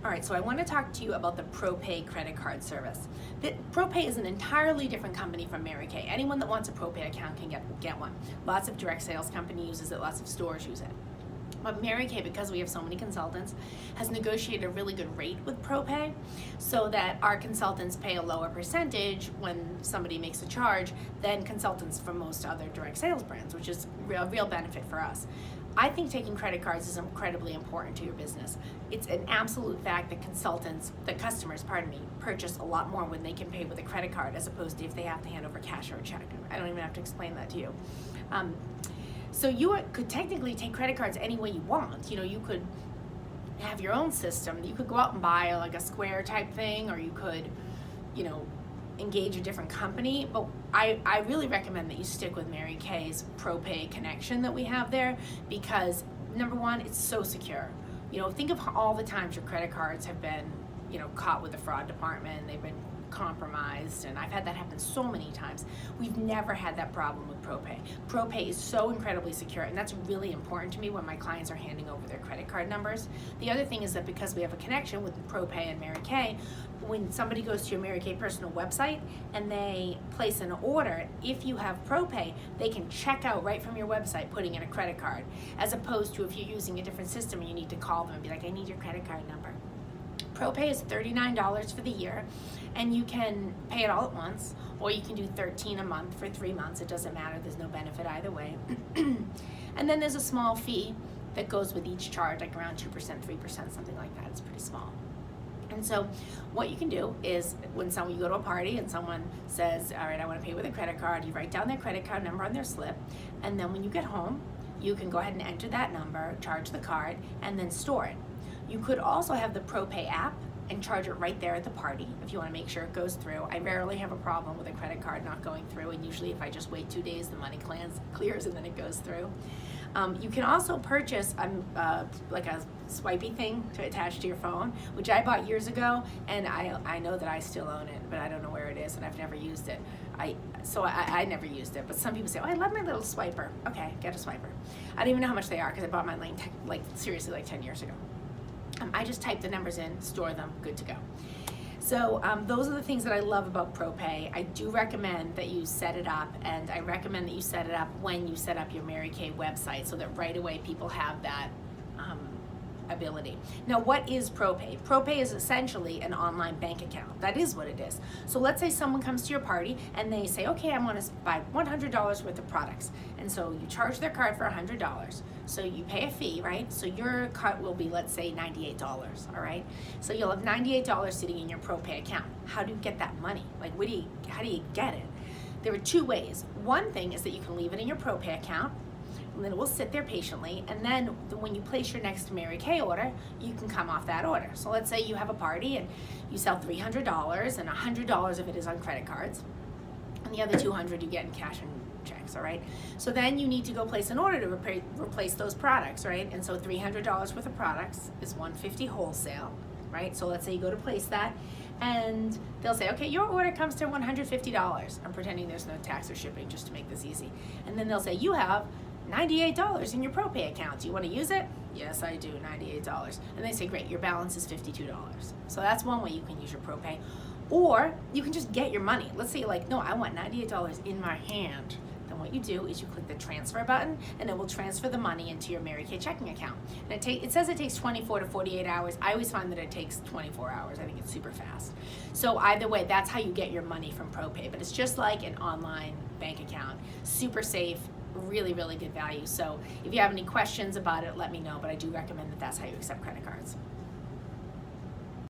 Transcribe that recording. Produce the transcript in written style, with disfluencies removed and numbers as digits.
All right, so I want to talk to you about the ProPay credit card service. ProPay is an entirely different company from Mary Kay. Anyone that wants a ProPay account can get one. Lots of direct sales company uses it, lots of stores use it. But Mary Kay, because we have so many consultants, has negotiated a really good rate with ProPay so that our consultants pay a lower percentage when somebody makes a charge than consultants from most other direct sales brands, which is a real benefit for us. I think taking credit cards is incredibly important to your business. It's an absolute fact that customers, purchase a lot more when they can pay with a credit card as opposed to if they have to hand over cash or a check. I don't even have to explain that to you. So you could technically take credit cards any way you want. You know, you could have your own system. You could go out and buy like a Square type thing, or you could, you know, engage a different company. But I really recommend that you stick with Mary Kay's ProPay connection that we have there, because number one, it's so secure. You know, think of all the times your credit cards have been, you know, caught with the fraud department, they've been compromised, and I've had that happen so many times. We've never had that problem with ProPay. ProPay is so incredibly secure, and that's really important to me when my clients are handing over their credit card numbers. The other thing is that because we have a connection with ProPay and Mary Kay, when somebody goes to your Mary Kay personal website and they place an order, if you have ProPay, they can check out right from your website putting in a credit card, as opposed to if you're using a different system and you need to call them and be like, I need your credit card number. ProPay is $39 for the year, and you can pay it all at once, or you can do $13 a month for 3 months. It doesn't matter, there's no benefit either way. And then there's a small fee that goes with each charge, like around 2%, 3%, something like that. It's pretty small. And so what you can do is when you go to a party and someone says, all right, I want to pay with a credit card, you write down their credit card number on their slip, and then when you get home, you can go ahead and enter that number, charge the card, and then store it. You could also have the ProPay app and charge it right there at the party if you want to make sure it goes through. I rarely have a problem with a credit card not going through, and usually if I just wait 2 days, the money clears and then it goes through. You can also purchase like a swipey thing to attach to your phone, which I bought years ago, and I know that I still own it, but I don't know where it is, and I've never used it. I never used it, but some people say, oh, I love my little swiper. Okay, get a swiper. I don't even know how much they are because I bought mine like seriously like 10 years ago. I just type the numbers in, store them, good to go. So those are the things that I love about ProPay. I do recommend that you set it up, and I recommend that you set it up when you set up your Mary Kay website so that right away people have that ability. Now, what is ProPay? ProPay is essentially an online bank account. That is what it is. So let's say someone comes to your party and they say, okay, I want to buy $100 worth of products. And so you charge their card for $100. So you pay a fee, right? So your cut will be, let's say, $98, all right? So you'll have $98 sitting in your ProPay account. How do you get that money? Like, how do you get it? There are two ways. One thing is that you can leave it in your ProPay account, and then it will sit there patiently, and then when you place your next Mary Kay order, you can come off that order. So let's say you have a party and you sell $300, and $100 of it is on credit cards, and the other $200 you get in cash and checks, all right? So then you need to go place an order to replace those products, right? And so $300 worth of products is $150 wholesale, right? So let's say you go to place that, and they'll say, okay, your order comes to $150. I'm pretending there's no tax or shipping just to make this easy. And then they'll say, you have $98 in your ProPay account. Do you want to use it? Yes, I do, $98. And they say, great, your balance is $52. So that's one way you can use your ProPay. Or you can just get your money. Let's say you're like, no, I want $98 in my hand. Then what you do is you click the transfer button, and it will transfer the money into your Mary Kay checking account. And it says it takes 24 to 48 hours. I always find that it takes 24 hours. I think it's super fast. So either way, that's how you get your money from ProPay. But it's just like an online bank account. Super safe, really, really good value. So if you have any questions about it, let me know, but I do recommend that that's how you accept credit cards.